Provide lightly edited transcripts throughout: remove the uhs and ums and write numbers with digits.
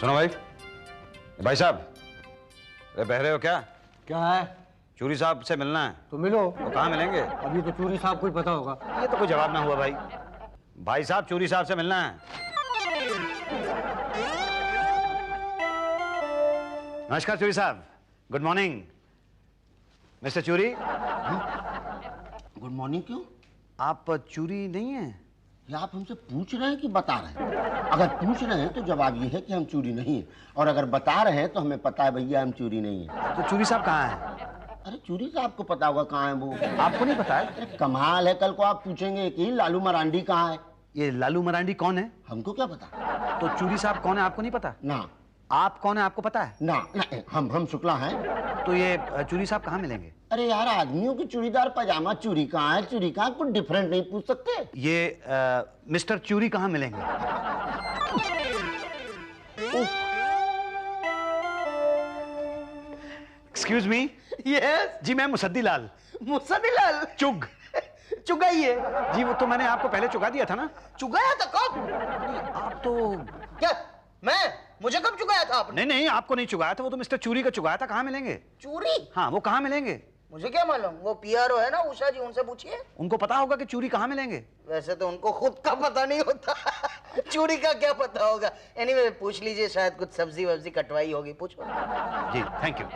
सुनो भाई, भाई साहब, अरे बह रहे हो क्या? क्या है? चूरी साहब से मिलना है। तो मिलो। तो कहाँ मिलेंगे? अभी तो चूरी साहब को ही पता होगा। ये तो कोई जवाब ना हुआ भाई। भाई साहब, चूरी साहब से मिलना है। नमस्कार चूरी साहब, गुड मॉर्निंग। मिस्टर चूरी। गुड मॉर्निंग क्यों? आप चूरी नहीं है? या आप हमसे पूछ रहे हैं कि बता रहे हैं? अगर पूछ रहे हैं तो जवाब ये है कि हम चोरी नहीं है, और अगर बता रहे हैं तो हमें पता है भैया हम चोरी नहीं है। तो चूरी साहब कहाँ है? अरे चोरी साहब को पता होगा कहाँ है वो। आपको नहीं पता है? अरे कमाल है, कल को आप पूछेंगे कि लालू मरांडी कहाँ है। ये लालू मरांडी कौन है? हमको क्या पता। तो चूरी साहब कौन है आपको नहीं पता? ना। आप कौन है आपको पता है? ना, ना हम शुक्ला हैं। तो ये चूरी साहब कहाँ मिलेंगे? अरे यार, आदमियों की चूड़ीदार पजामा चूरी कहाँ है, चूरी कहाँ, कुछ डिफरेंट नहीं पूछ सकते। ये मिस्टर चूरी कहाँ मिलेंगे? Excuse me. यस। जी मैं मुसद्दी लाल। मुसद्दी लाल चुग। चुगाइए। जी वो तो मैंने आपको पहले चुगा दिया था ना। चुगाया था कब? आप तो क्या? मुझे कब चुगाया था आपने? नहीं, आपको नहीं चुगाया था, वो तो मिस्टर चूरी का चुगाया था। कहाँ मिलेंगे? चूरी? हाँ, वो कहाँ मिलेंगे? मुझे क्या मालूम, वो पीआरओ है ना उषा जी, उनसे पूछिए। उनको पता होगा कि चूरी कहाँ मिलेंगे। वैसे तो उनको खुद का पता नहीं होता। चूरी का क्या पता होगा। एनीवे पूछ लीजिए, शायद कुछ सब्जी वब्जी कटवाई होगी, पूछो। जी thank you.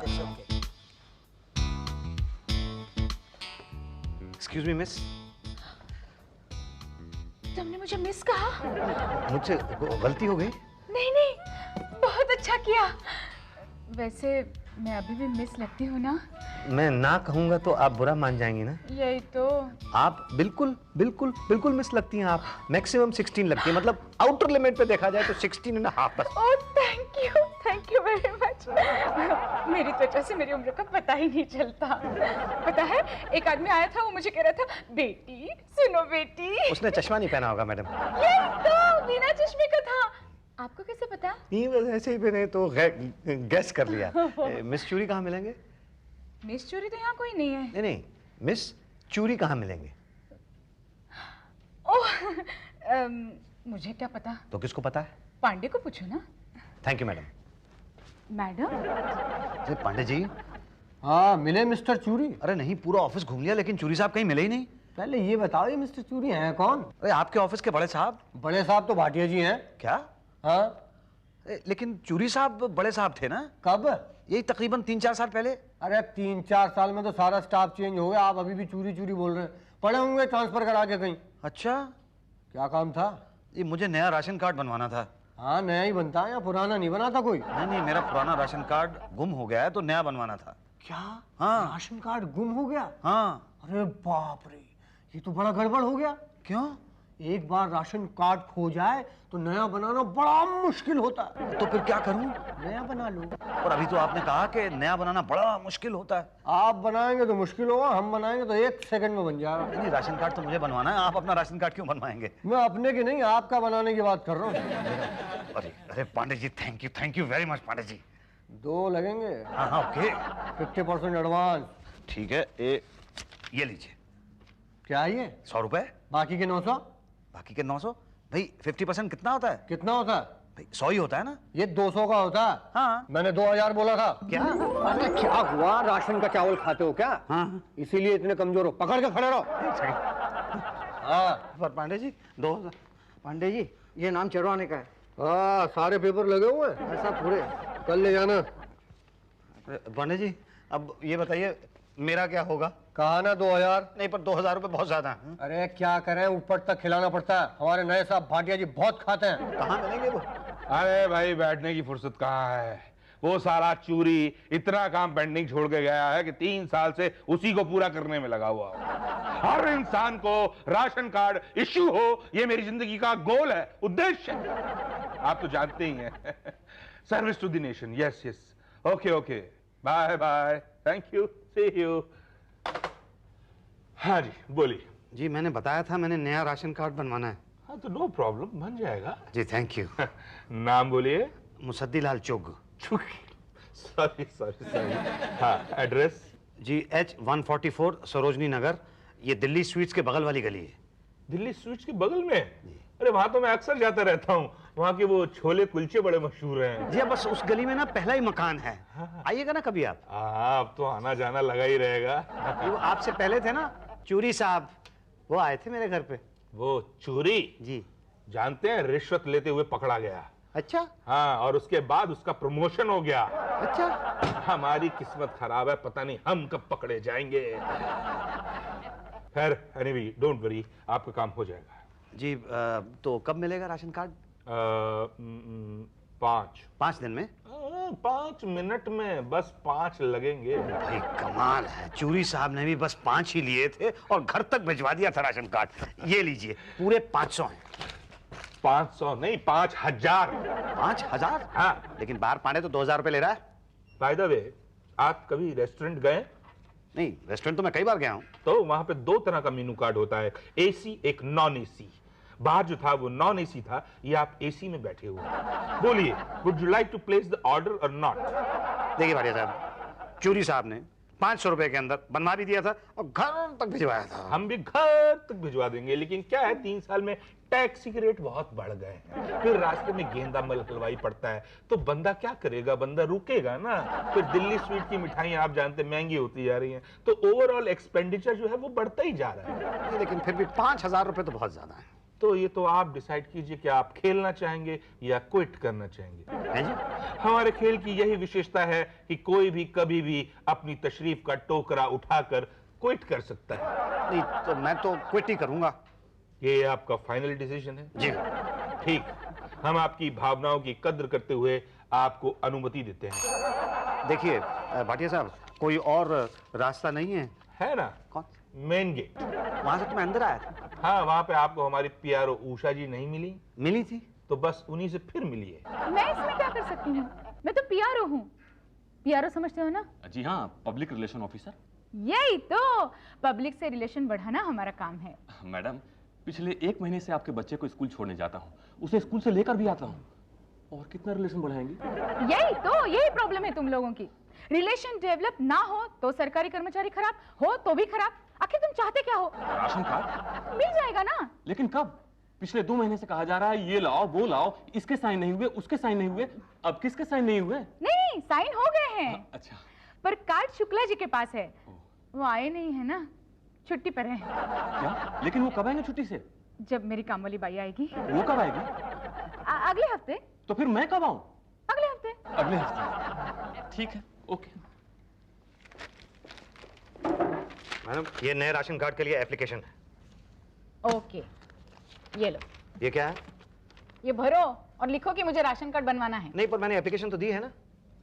Excuse me miss. तुमने मुझे मिस कहा? मुझसे गलती हो गई? नहीं नहीं, बहुत अच्छा किया। वैसे मैं अभी भी मिस लगती हूँ ना? मैं ना कहूंगा तो आप बुरा मान जाएंगी ना? यही तो। आप बिल्कुल बिल्कुल बिल्कुल मिस लगती हैं। आप मैक्सिमम 16 लगती हैं, मतलब आउटर लिमिट पे देखा जाए तो 16.5 बस। Oh thank you very much. मेरी त्वचा से मेरी उम्र का पता ही नहीं चलता। पता है, एक आदमी आया था, वो मुझे कह रहा था, बेटी सुनो बेटी। उसने चश्मा नहीं पहना होगा मैडम। यही तो, बिना चश्मे का था। आपको कैसे पता? नहीं बस ऐसे ही मैंने तो गैस कर लिया। मिस चूरी कहाँ मिलेंगे? मिस चूरी तो यहाँ कोई नहीं है। नहीं नहीं, मिस चूरी कहाँ मिलेंगे? ओह मुझे क्या पता। तो किसको पता है? पांडे को पूछो ना। Thank you madam. Madam? Pandey ji. हाँ मिले मिस्टर चूरी? अरे नहीं, पूरा ऑफिस घूम लिया लेकिन चूरी साहब कहीं मिले ही नहीं। पहले ये बताओ, ये मिस्टर चूरी हैं कौन? अरे आपके ऑफिस के बड़े साहब। बड़े साहब तो भाटिया जी हैं। क्या? हाँ। लेकिन चूरी साहब बड़े साहब थे ना? कब? यही तकरीबन 3-4 साल पहले। अरे 3-4 साल में तो सारा स्टाफ चेंज हो गया, आप अभी भी चूरी चूरी बोल रहे हैं। पड़े होंगे ट्रांसफर करा के कहीं। अच्छा, क्या काम था? ये मुझे नया राशन कार्ड बनवाना था। हाँ नया ही बनता है या पुराना नहीं बना था कोई? नहीं, मेरा पुराना राशन कार्ड गुम हो गया है तो नया बनवाना था। क्या? हाँ। राशन कार्ड गुम हो गया? हाँ। अरे बाप रे, ये तो बड़ा गड़बड़ हो गया। क्यों? एक बार राशन कार्ड खो जाए तो नया बनाना बड़ा मुश्किल होता है। तो फिर क्या करूं? नया बना लो। और अभी तो आपने कहा कि नया बनाना बड़ा मुश्किल होता है। आप बनाएंगे तो मुश्किल होगा, हम बनाएंगे तो 1 सेकंड में बन जाएगा। नहीं, राशन कार्ड तो मुझे बनवाना है, आप अपना राशन कार्ड क्यों बनवाएंगे? मैं अपने की नहीं, आपका बनाने की बात कर रहा हूँ। अरे अरे Pandey ji, thank you very much Pandey ji. 2 लगेंगे। हाँ ओके। 50% एडवांस। ठीक है, ये लीजिए। क्या है ये? 100 रुपए। बाकी के 900? बाकी के 900। भाई 50% कितना होता है? कितना होता है? भाई 100 ही होता है ना? ये 200 का होता है। हाँ। मैंने 2000 बोला था। क्या? अरे क्या हुआ, राशन का चावल खाते हो क्या? हाँ। इसीलिए इतने कमजोर हो, पकड़ के खड़े रहो। हाँ। पर पांडे जी 2000। पांडे जी, ये नाम चढ़वाने का है। हाँ, सारे पेपर लगे हुए हैं। ऐसा थोड़े, कल ले जाना। पांडे जी अब ये बताइए मेरा क्या होगा? कहा ना 2000। नहीं, पर 2000 रुपए बहुत ज्यादा है। अरे क्या करें, ऊपर तक खिलाना पड़ता है। हमारे नए साहब भाटिया जी बहुत खाते हैं। कहाँ मिलेंगे वो? अरे भाई, बैठने की फुर्सत कहाँ है। वो सारा चूरी इतना काम पेंडिंग छोड़ के गया है कि 3 साल से उसी को पूरा करने में लगा हुआ है। हर इंसान को राशन कार्ड इश्यू हो, ये मेरी जिंदगी का गोल है, उद्देश्य है। आप तो जानते ही हैं। Service to the nation. Yes yes, okay okay, bye bye, thank you, see you. हाँ जी बोलिए। जी मैंने बताया था, मैंने नया राशन कार्ड बनवाना है। हाँ तो नो प्रॉब्लम, बन जाएगा। जी थैंक यू। नाम बोलिए। मुसद्दी लाल चुग। Sorry sorry sorry. हाँ, एड्रेस? जी H144 सरोजनी नगर, ये दिल्ली स्वीट्स के बगल वाली गली है। दिल्ली स्वीट्स के बगल में? अरे वहां तो मैं अक्सर जाता रहता हूँ, वहाँ के वो छोले कुलचे बड़े मशहूर हैं। जी बस उस गली में ना पहला ही मकान है, आइएगा ना कभी आप। अब तो आना जाना लगा ही रहेगा। वो आपसे पहले थे ना चूरी साहब, वो आए थे मेरे घर पे। वो चोरी? जी। जानते हैं, रिश्वत लेते हुए पकड़ा गया। अच्छा। हाँ, और उसके बाद उसका प्रमोशन हो गया। अच्छा। हमारी किस्मत खराब है, पता नहीं हम कब पकड़े जाएंगे। खैर एनीवे डोंट वरी, आपका काम हो जाएगा। जी तो कब मिलेगा राशन कार्ड? 5 दिन में? 5 मिनट में, बस 5 लगेंगे। भाई कमाल है, चूरी साहब ने भी बस 5 ही लिए थे और घर तक भिजवा दिया था राशन कार्ड। ये लीजिए, पूरे 500 हैं। 500 नहीं, 5000। 5000? हाँ। लेकिन बाहर पांडे तो 2000 रुपए ले रहा है। बाय द वे, आप कभी रेस्टोरेंट गए? नहीं, रेस्टोरेंट तो मैं कई बार गया हूँ। तो वहां पे 2 तरह का मेनू कार्ड होता है, एसी एक नॉन एसी। बाहर जो था वो नॉन एसी था, ये आप एसी में बैठे हुए। बोलिए, would you like to place the order or not? देखिए भाटिया साहब, चूरी साहब ने 500 रुपए के अंदर बनवा भी दिया था और घर तक भिजवाया था। हम भी घर तक भिजवा देंगे, लेकिन क्या है 3 साल में टैक्सी के रेट बहुत बढ़ गए हैं। फिर रास्ते में गेंदा मल हलवाई पड़ता है, तो बंदा क्या करेगा, बंदा रुकेगा ना। फिर दिल्ली स्वीट की मिठाइयां आप जानते हैं महंगी होती जा रही हैं, तो ओवरऑल एक्सपेंडिचर जो है वो बढ़ता ही जा रहा है। लेकिन फिर भी 5000 रुपए तो बहुत ज्यादा है। तो ये तो आप डिसाइड कीजिए कि आप खेलना चाहेंगे या क्विट करना चाहेंगे। हैं जी? हमारे खेल की यही विशेषता है कि कोई भी कभी भी अपनी तशरीफ का टोकरा उठाकर क्विट कर सकता है। नहीं तो मैं तो क्विट ही करूंगा। ये आपका फाइनल डिसीजन है? जी। ठीक, हम आपकी भावनाओं की कद्र करते हुए आपको अनुमति देते हैं। देखिए भाटिया साहब, कोई और रास्ता नहीं है? है ना, कौन? Main gate. वहां से तो मैं अंदर आया था। हाँ, वहां पे आपको हमारी पीआरओ उषा जी नहीं मिली? मिली थी। तो बस उन्हीं से फिर मिलिए। मैं इसमें क्या कर सकती हूँ? मैं तो पीआरओ हूँ। पीआरओ समझते हो ना? जी हाँ, पब्लिक रिलेशन ऑफिसर। यही तो, पब्लिक से रिलेशन बढ़ाना हमारा काम है। मैडम, पिछले 1 महीने से आपके बच्चे को स्कूल छोड़ने जाता हूँ, उसे स्कूल से लेकर भी आता हूँ, और कितना रिलेशन बढ़ाएंगे? यही प्रॉब्लम है तुम लोगों की। रिलेशन डेवलप ना हो तो सरकारी कर्मचारी खराब, हो तो भी खराब। आखिर तुम चाहते क्या हो? राशन कार्ड मिल जाएगा ना। लेकिन कब? पिछले 2 महीने से कहा जा रहा है ये लाओ वो लाओ, इसके साइन नहीं हुए, उसके साइन नहीं हुए, अब किसके साइन नहीं हुए? नहीं, साइन हो गए हैं। अच्छा। पर कार्ड शुक्ला जी के पास है, वो आए नहीं है ना, छुट्टी पर है। क्या? लेकिन वो कब आएंगे छुट्टी से? जब मेरी काम वाली बाई आएगी। वो कब आएगी? अगले हफ्ते। तो फिर मैं कब आऊं? अगले हफ्ते। अगले हफ्ते। ठीक है, ओके। मैडम, ये नए राशन कार्ड के लिए एप्लीकेशन है। ओके, ये लो। ये क्या है? ये भरो और लिखो कि मुझे राशन कार्ड बनवाना है। नहीं, पर मैंने एप्लीकेशन तो दी है ना।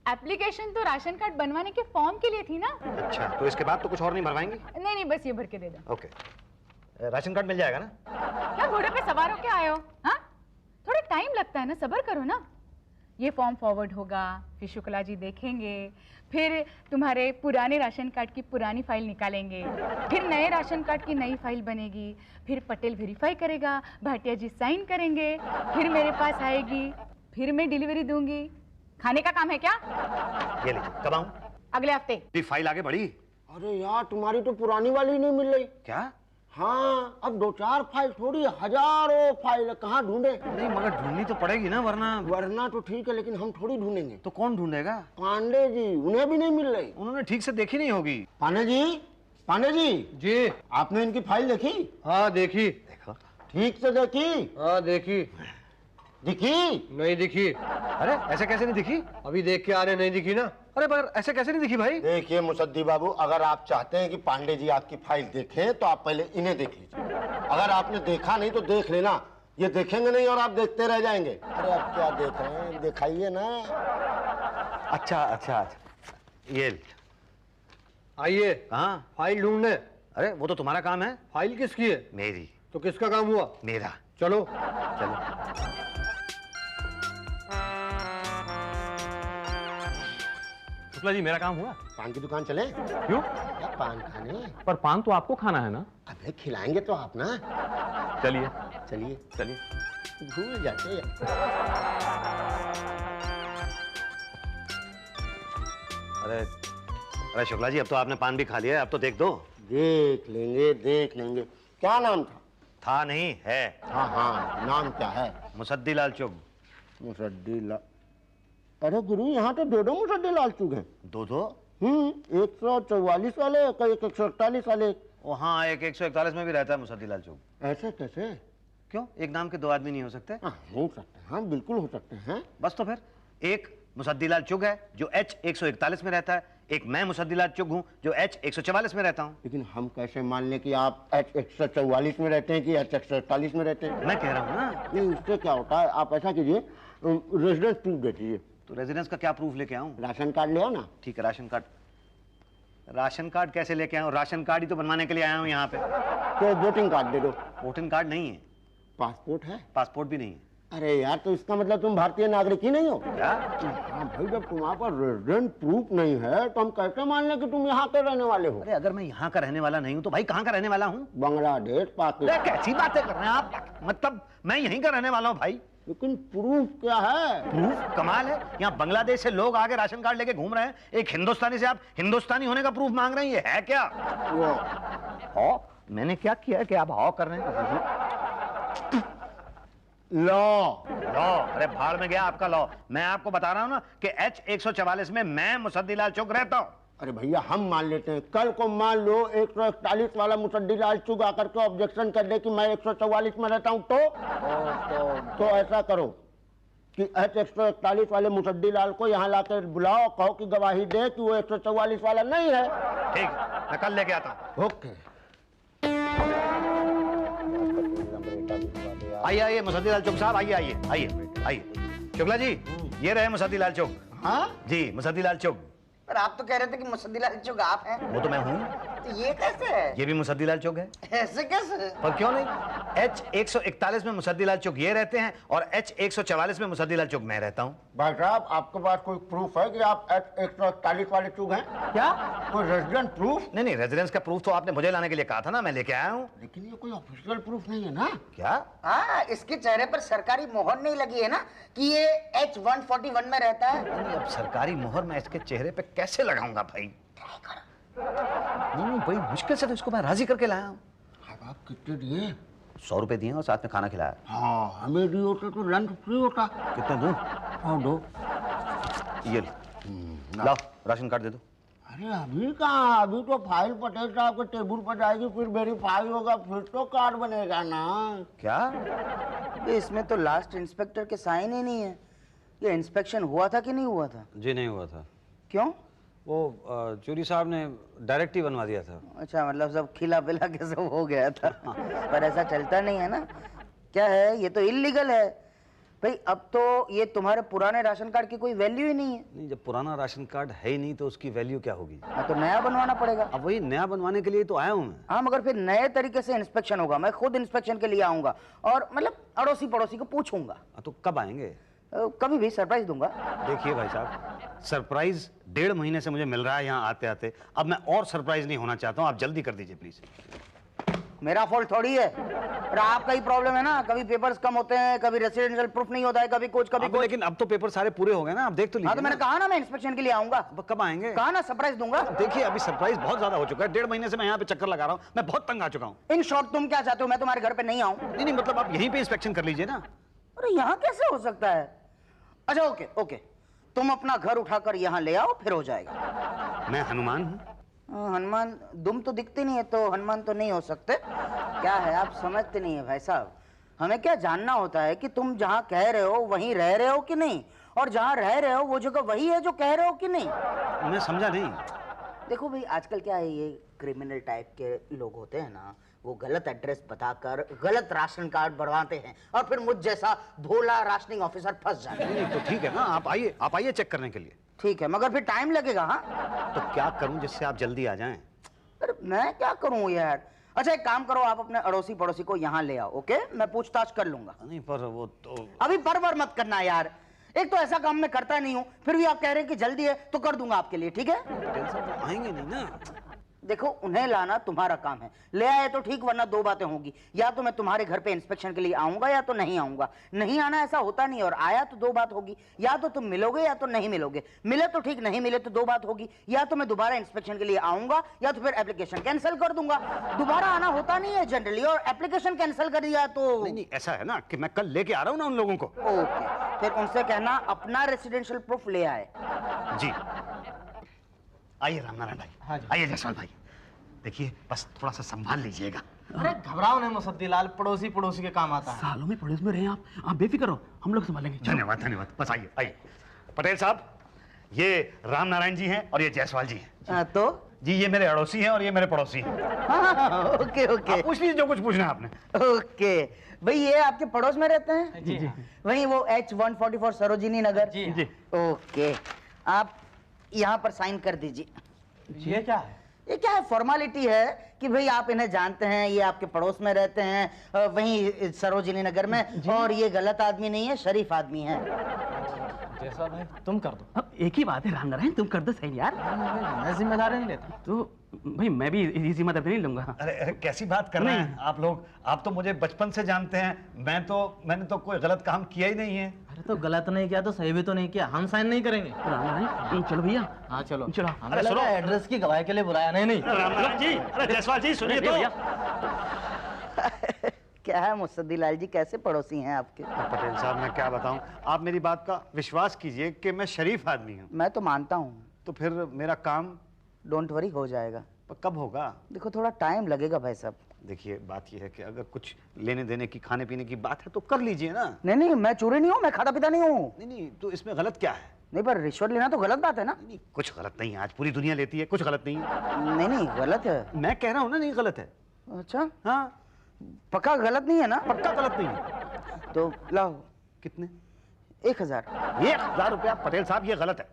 एप्लीकेशन तो राशन कार्ड बनवाने के फॉर्म के लिए थी ना। अच्छा, तो इसके बाद तो कुछ और नहीं भरवाएंगी? नहीं, बस ये भर के दे दो। ओके, राशन कार्ड मिल जाएगा ना? क्या घोड़े पे सवार हो के आए हो? हाँ, थोड़ा टाइम लगता है ना, सब्र करो ना। ये फॉर्म फॉरवर्ड होगा, फिर शुक्ला जी देखेंगे, फिर तुम्हारे पुराने राशन कार्ड की पुरानी फाइल निकालेंगे, फिर नए राशन कार्ड की नई फाइल बनेगी, फिर पटेल वेरीफाई करेगा, भाटिया जी साइन करेंगे, फिर मेरे पास आएगी, फिर मैं डिलीवरी दूंगी। खाने का काम है क्या? ये लीजिए, कब आऊं? अगले हफ्ते। ये फाइल आगे बढ़ी? अरे यार, तुम्हारी तो पुरानी वाली नहीं मिल रही। क्या? हाँ, अब 2-4 फाइल थोड़ी, हजारों फाइल कहाँ ढूंढे? नहीं, मगर ढूंढनी तो पड़ेगी ना, वरना तो ठीक है, लेकिन हम थोड़ी ढूंढेंगे। तो कौन ढूंढेगा? पांडे जी, उन्हें भी नहीं मिल रही। उन्होंने ठीक से देखी नहीं होगी। पांडे जी जी। आपने इनकी फाइल देखी? हाँ देखी। देखो, ठीक से देखी? हाँ देखी। दिखी? नहीं दिखी। अरे ऐसे कैसे नहीं दिखी? अभी देख के आ रहे, नहीं दिखी ना। अरे पर ऐसे कैसे नहीं दिखी भाई? देखिए मुसद्दी बाबू, अगर आप चाहते हैं कि पांडे जी आपकी फाइल देखें तो आप पहले इन्हें देख लीजिए। अगर आपने देखा नहीं तो देख लेना, ये देखेंगे नहीं और आप देखते रह जाएंगे। अरे आप क्या देख रहे हैं, दिखाइए ना। अच्छा, ये आइए। हाँ, फाइल ढूंढने। अरे वो तो तुम्हारा काम है। फाइल किसकी है? मेरी। तो किसका काम हुआ? मेरा। चलो। शुक्ला जी, मेरा काम हुआ? पान की दुकान चले? क्यों? क्या पान खाने? पर पान तो आपको खाना है ना। अबे खिलाएंगे तो आप ना। चलिए चलिए चलिए। भूल जाते हैं। अरे शुक्ला जी, अब तो आपने पान भी खा लिया है, अब तो देख दो। देख लेंगे। क्या नाम था? था नहीं है। हाँ हाँ, नाम क्या है? मुसद्दी लाल चुग। मुसद्दी लाल। अरे गुरु, यहाँ तो दो मुसद्दी लाल चुग हैं। दो? 144 वाले, एक 148 वाले। ओ हाँ, एक 141 में भी रहता है मुसद्दी लाल चुग। ऐसे कैसे? क्यों, एक नाम के दो आदमी नहीं हो सकते? हो सकते हैं, हाँ बिल्कुल हो सकते हैं। बस तो फिर एक मुसद्दी लाल चुग है जो H 141 में रहता है, एक मैं मुसद्दी लाल चुग हूँ जो H 144 में रहता हूँ। लेकिन हम कैसे मान लें कि आप H 144 में रहते हैं कि H 141 में रहते हैं? मैं कह रहा हूँ ना। नहीं, उससे क्या होता है, आप ऐसा कीजिए, रेजिडेंस प्रूफ दे दीजिए। तो रेजिडेंस का क्या प्रूफ लेके आऊँ? राशन कार्ड ले आओ ना। ठीक है, राशन कार्ड। राशन कार्ड कैसे लेके आऊँ? राशन कार्ड ही तो बनवाने के लिए आया हूँ यहाँ पे। तो वोटिंग कार्ड दे दो। वोटिंग कार्ड नहीं है। पासपोर्ट है? पासपोर्ट भी नहीं है। अरे यार, तो इसका मतलब तुम भारतीय नागरिक ही नहीं हो क्या? हाँ भाई, जब तुम्हारे पास रेजिडेंट प्रूफ नहीं है तो हम कैसे मान लें कि तुम यहाँ के रहने वाले हो? अरे अगर मैं यहाँ का रहने वाला नहीं हूँ तो भाई कहाँ का रहने वाला हूँ? बांग्लादेश, पाकिस्तान। कैसी बातें कर रहे हैं आप? मतलब मैं यहीं का रहने वाला हूँ भाई। लेकिन प्रूफ क्या है? प्रूफ कमाल है, यहाँ बांग्लादेश से लोग आके राशन कार्ड लेके घूम रहे हैं, एक हिंदुस्तानी से आप हिंदुस्तानी होने का प्रूफ मांग रहे हैं, ये है क्या? वो मैंने क्या किया है कि आप हाव कर रहे हैं? लॉ। लॉ? अरे भाड़ में गया आपका लॉ। मैं आपको बता रहा हूँ ना कि H 144 में मैं मुसद्दी लाल चुग रहता हूँ। अरे भैया, हम मान लेते हैं, कल को मान लो 141 वाला मुसद्दी लाल चुग आकर के ऑब्जेक्शन कर दे कि मैं 144 में रहता हूं, तो ऐसा करो कि H 141 वाले मुसद्दी लाल को यहाँ लाकर बुलाओ, कहो कि गवाही दे कि वो 144 वाला नहीं है। ठीक, मैं कल लेके आता हूँ। ओके। आइए आइए मुसद्दी लाल चुग साहब, आइए आइए आइए आइए। शुक्ला जी, ये रहे मुसद्दी लाल चुग। हाँ? जी, मुसद्दी लाल चुग। पर आप तो कह रहे थे कि मुसद्दी लाल चुग आप हैं। वो तो मैं हूँ। तो ये कैसे है? ये भी मुसद्दी लाल चुग है। ऐसे कैसे? पर क्यों नहीं? H 141 में मुसद्दी लाल चुग ये रहते हैं और H 144 में मुसद्दी लाल चुग मैं रहता हूँ। भाई साहब, आपके पास कोई प्रूफ है कि आप H 141 वाले चुग हैं? क्या? कोई रेजिडेंट प्रूफ? नहीं, रेजिडेंस का प्रूफ तो आपने मुझे लाने के लिए कहा था ना, मैं लेके आया हूँ। लेकिन ये कोई ऑफिशियल प्रूफ नहीं है ना। क्या? हाँ, इसके चेहरे पर सरकारी मोहर नहीं लगी है ना कि ये H 141 में रहता है। नहीं, अब सरकारी मोहर मैं इसके चेहरे पे कैसे लगाऊंगा भाई? नहीं भाई, मुश्किल से तो इसको मैं राजी करके लाया हूँ। आप कितने दिए? 100 रुपए दिए और साथ में खाना खिलाया। हाँ, हमें दिए होते तो लंच फ्री होता। कितने दूं? हाँ, दो। ये लो, लाओ राशन कार्ड दे दो। अरे अभी कहाँ, अभी तो फाइल पटेल साहब के टेबल पर जाएगी, फिर वेरीफाई होगा, फिर तो कार्ड बनेगा ना। क्या? इसमें तो लास्ट इंस्पेक्टर के साइन ही नहीं है। ये इंस्पेक्शन हुआ था कि नहीं हुआ था? जी नहीं हुआ था। क्यों? वो चूरी साहब ने डायरेक्ट ही बनवा दिया था। अच्छा, मतलब सब खिला पिला के सब हो गया था। पर ऐसा चलता नहीं है ना। क्या है, ये तो इलीगल है भाई। अब तो ये तुम्हारे पुराने राशन कार्ड की कोई वैल्यू ही नहीं है। नहीं, जब पुराना राशन कार्ड है ही नहीं तो उसकी वैल्यू क्या होगी? हाँ, तो नया बनवाना पड़ेगा। अब वही नया बनवाने के लिए तो आया हूँ मैं। हाँ, मगर फिर नए तरीके से इंस्पेक्शन होगा। मैं खुद इंस्पेक्शन के लिए आऊंगा और मतलब अड़ोसी पड़ोसी को पूछूंगा। तो कब आएंगे? कभी भी सरप्राइज दूंगा। देखिए भाई साहब, सरप्राइज 1.5 महीने से मुझे मिल रहा है यहाँ आते आते। अब मैं और सरप्राइज नहीं होना चाहता हूँ, आप जल्दी कर दीजिए प्लीज। मेरा फॉल्ट थोड़ी है, पर आपका ही प्रॉब्लम है ना। कभी पेपर्स कम होते हैं, कभी रेसिडेंशियल प्रूफ नहीं होता है, कभी कुछ कभी कुछ। लेकिन अब तो पेपर सारे पूरे हो गए ना, आप देख तो लीजिए। हाँ, तो मैंने कहा ना मैं इंस्पेक्शन के लिए आऊंगा। कब आएंगे? कहा ना सरप्राइज दूंगा। देखिए अभी सरप्राइज बहुत ज्यादा हो चुका है। 1.5 महीने से मैं यहाँ पे चक्कर लगा रहा हूँ, मैं बहुत तंग आ चुका हूँ। इन शॉर्ट तुम क्या चाहते हो, मैं तुम्हारे घर पे नहीं आऊं? नहीं, मतलब आप यहीं पे इंस्पेक्शन कर लीजिए ना। अरे यहाँ कैसे हो सकता है? अच्छा, ओके ओके, तुम अपना घर उठाकर यहाँ ले आओ, फिर हो जाएगा। मैं हनुमान हूँ। हनुमान? दुम तो दिखते नहीं है तो हनुमान तो नहीं हो सकते। क्या है, आप समझते नहीं है भाई साहब। हमें क्या जानना होता है कि तुम जहाँ कह रहे हो वहीं रह रहे हो कि नहीं, और जहाँ रह रहे हो वो जगह वही है जो कह रहे हो कि नहीं। मैं समझा नहीं। देखो भाई, आजकल क्या है, ये क्रिमिनल टाइप के लोग होते हैं ना, वो गलत एड्रेस बताकर गलत राशन कार्ड बनवाते हैं और फिर मुझ जैसा भोला राशनिंग ऑफिसर फंस जाता है। नहीं तो ठीक है ना, आप आइए चेक करने के लिए। ठीक है, मगर फिर टाइम लगेगा। हाँ, तो क्या करूं जिससे आप जल्दी आ जाएं? अरे मैं क्या करूं यार। अच्छा, एक काम करो, आप अपने अड़ोसी पड़ोसी को यहाँ ले आओ, ओके? मैं पूछताछ कर लूंगा। नहीं पर वो तो अभी पर मत करना यार। एक तो ऐसा काम मैं करता नहीं हूँ, फिर भी आप कह रहे हैं कि जल्दी है तो कर दूंगा आपके लिए, ठीक है? पटेल साहब आएंगे नहीं ना। देखो, उन्हें लाना तुम्हारा काम है। ले आए तो ठीक, वरना दो बातें होंगी, या तो मैं तुम्हारे घर पे इंस्पेक्शन के लिए आऊंगा या तो नहीं आऊंगा। नहीं आना ऐसा होता नहीं, और आया तो दो बात होगी, या तो तुम मिलोगे या तो नहीं मिलोगे। मिले तो ठीक, नहीं मिले तो दो बात होगी, या तो मैं दोबारा इंस्पेक्शन के लिए आऊंगा या तो फिर एप्लीकेशन कैंसिल कर दूंगा। दोबारा आना होता नहीं है जनरली, और एप्लीकेशन कैंसिल कर दिया तो नहीं, ऐसा है ना कि मैं कल लेके आ रहा हूँ ना उन लोगों को। ओके, फिर उनसे कहना अपना रेसिडेंशियल प्रूफ ले आए। जी, आइए रामनारायण भाई। हाँ जी। आइए जायसवाल भाई, देखिए बस थोड़ा सा संभाल लीजिएगा। अरे घबराओ नहीं मुसद्दीलाल, पड़ोसी पड़ोसी के काम आता है। सालों में पड़ोस में रहे आप बेफिक्र हो, हम लोग संभालेंगे। धन्यवाद धन्यवाद, बस आइए आइए। पटेल साहब, ये रामनारायण जी हैं और ये जायसवाल जी हैं। तो जी ये मेरे अड़ोसी हैं और ये मेरे पड़ोसी हैं। हाँ, ओके ओके, आप पूछ लीजिए जो कुछ पूछना है आपने। ओके भाई, ये आपके पड़ोस में रहते हैं? जी जी। वही वो H144 सरोजिनी नगर? जी जी। ओके, आप यहाँ पर साइन कर दीजिए। ये क्या है? ये क्या है, फॉर्मेलिटी है कि भाई आप इन्हें जानते हैं, ये आपके पड़ोस में रहते हैं, वहीं सरोजिनी नगर में, और ये गलत आदमी नहीं है, शरीफ आदमी है। जैसा भाई तुम कर दो। अब एक ही बात है रामनारायण, तुम कर दो सही यार। मैं जिम्मेदारी नहीं लेता। तो भाई मैं भी ये जिम्मेदारी नहीं लूंगा। अरे कैसी बात कर रहे हैं आप लोग, आप तो मुझे बचपन से जानते हैं। मैंने तो कोई गलत काम किया ही नहीं है। अरे तो गलत नहीं किया तो सही भी तो नहीं किया, हम साइन नहीं करेंगे। रामनारायण चलो भैया। हाँ चलो चलो। हमें लगा एड्रेस की गवाही के लिए बुलाया। नहीं नहीं रामनारायण जी, अरे जायसवाल जी सुनिए तो। क्या है मुसद्दीलाल जी, कैसे पड़ोसी हैं आपके? पटेल साहब मैं क्या बताऊं, आप मेरी बात का विश्वास कीजिए कि मैं शरीफ आदमी हूं। मैं तो मानता हूँ। तो फिर मेरा काम डोंट वरी, हो जाएगा। कब होगा? देखो थोड़ा टाइम लगेगा भाई साहब। देखिए बात यह है कि अगर कुछ लेने देने की, खाने पीने की बात है तो कर लीजिए ना। नहीं नहीं, मैं चोरी नहीं हूँ, मैं खाता पीता नहीं हूँ। नहीं तो इसमें गलत क्या है? नहीं, पर रिश्वत लेना तो गलत बात है ना? नहीं, कुछ गलत नहीं है, आज पूरी दुनिया लेती है, कुछ गलत नहीं है। नहीं नहीं, गलत है। मैं कह रहा हूँ ना नहीं गलत है। अच्छा, हाँ पक्का गलत नहीं है ना? पक्का गलत नहीं है। तो लाओ। कितने? 1000। 1000 रुपया? पटेल साहब ये गलत है।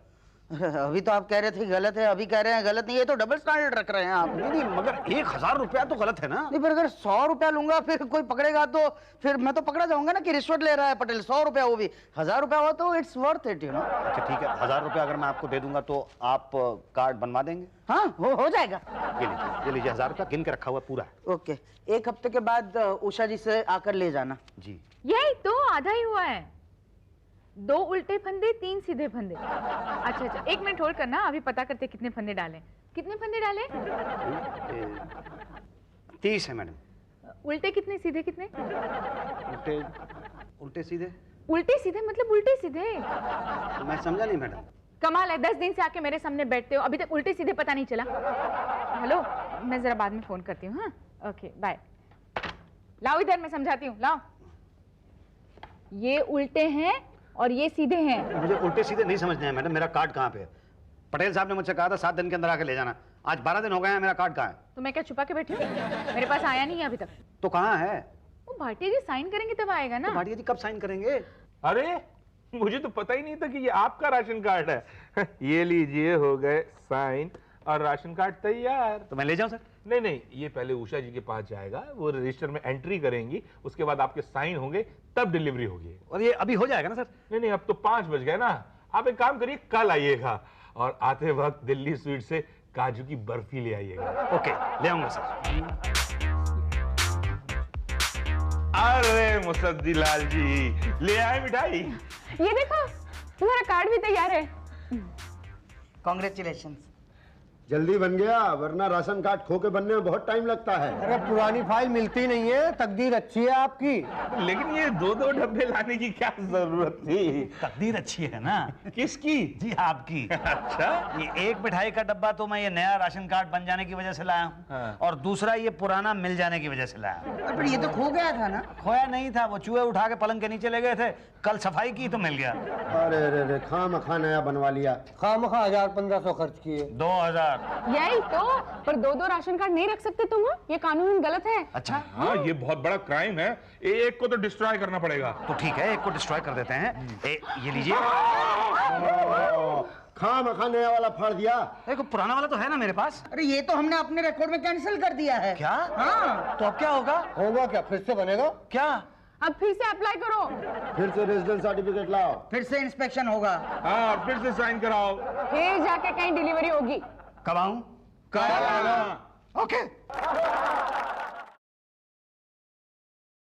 अभी तो आप कह रहे थे गलत है, अभी कह रहे हैं गलत नहीं। ये तो डबल स्टैंडर्ड रख रहे हैं आप। नहीं मगर 1000 रुपया तो गलत है ना। नहीं, पर अगर 100 रुपया लूंगा फिर कोई पकड़ेगा तो फिर मैं तो पकड़ा जाऊंगा ना कि रिश्वत ले रहा है पटेल। 100 रुपया, वो भी 1000 रुपया हो तो it's worth it, you know. अच्छा ठीक है, 1000 रुपया अगर मैं आपको दे दूंगा तो आप कार्ड बनवा देंगे? हाँ, हो जाएगा। ये लीजिए 1000 रुपया गिन के रखा हुआ पूरा है। ओके, 1 हफ्ते के बाद उषा जी से आकर ले जाना। जी। यही तो आधा ही हुआ है। 2 उल्टे फंदे 3 सीधे फंदे। अच्छा, 1 मिनट होल्ड करना, अभी पता करते कितने फंदे डालें। कितने फंदे डालें? 30 है मैडम। उल्टे कितने, सीधे कितने? उल्टे सीधे? उल्टे सीधे मतलब उल्टे सीधे। मैं समझा नहीं मैडम। कमाल है, 10 दिन से आके मेरे सामने बैठते हो, अभी तक उल्टे सीधे पता नहीं चला। हेलो, मैं जरा बाद में फोन करती हूँ। हाँ ओके बाय। लाओ इधर, मैं समझाती हूँ, लाओ। ये उल्टे हैं और ये सीधे हैं। मुझे उल्टे सीधे नहीं समझने हैं मैडम। मेरा कार्ड कहाँ पे है? पटेल साहब ने मुझसे कहा था 7 दिन के अंदर आके ले जाना। आज 12 दिन हो गए हैं, मेरा कार्ड कहाँ है? तो मैं क्या छुपा के बैठी हूँ? मेरे पास आया नहीं है अभी तक। तो कहाँ है? वो भाटिया जी साइन करेंगे तब आएगा ना। तो भाटिया जी कब साइन करेंगे? अरे मुझे तो पता ही नहीं था कि ये आपका राशन कार्ड है। ये लीजिए, हो गए साइन और राशन कार्ड तैयार। तो मैं ले जाऊं सर? नहीं नहीं, ये पहले उषा जी के पास जाएगा, वो रजिस्टर में एंट्री करेंगी, उसके बाद आपके साइन होंगे, तब डिलीवरी होगी। और ये अभी हो जाएगा ना सर? नहीं नहीं, अब तो 5 बज गए ना। आप एक काम करिए, कल आइएगा और आते वक्त दिल्ली स्वीट से काजू की बर्फी ले आइएगा। ओके, ले आऊंगा सर। अरे मुसद्दीलाल जी, ले आए मिठाई। ये देखो, तुम्हारा कार्ड भी तैयार है। कॉन्ग्रेचुलेशंस। जल्दी बन गया, वरना राशन कार्ड खो के बनने में बहुत टाइम लगता है। अरे पुरानी फाइल मिलती नहीं है, तकदीर अच्छी है आपकी। लेकिन ये 2-2 डब्बे लाने की क्या जरूरत थी? तकदीर अच्छी है ना। किसकी? जी आपकी। अच्छा, ये एक मिठाई का डब्बा तो मैं ये नया राशन कार्ड बन जाने की वजह से लाया हूँ। हाँ। और दूसरा ये पुराना मिल जाने की वजह से लाया हूँ। पर ये तो खो गया था ना? खोया नहीं था, वो चूहे उठा के पलंग के नीचे ले गए थे। कल सफाई की तो मिल गया। अरे रे रे, खामखा नया बनवा लिया। खामखा 1000-1500 खर्च किए। 2000। यही तो, पर 2-2 राशन कार्ड नहीं रख सकते तुम। ये कानून गलत है। अच्छा हाँ ये बहुत बड़ा क्राइम है। एक को तो डिस्ट्रॉय करना पड़ेगा। तो ठीक है, एक को डिस्ट्रॉय कर देते हैं। ये लीजिए। खामखा नया वाला फाड़ दिया। देखो पुराना वाला तो है ना मेरे पास। अरे ये तो हमने अपने रिकॉर्ड में कैंसिल कर दिया है। क्या? हाँ। तो अब क्या होगा? होगा क्या, फिर से बनेगा? क्या? अब फिर से अप्लाई करो। फिर से रेजिडेंस सर्टिफिकेट लाओ। फिर से इंस्पेक्शन होगा। हाँ, फिर से साइन कराओ। फिर जाके कहीं डिलीवरी होगी। कब आऊं? कल आना। ओके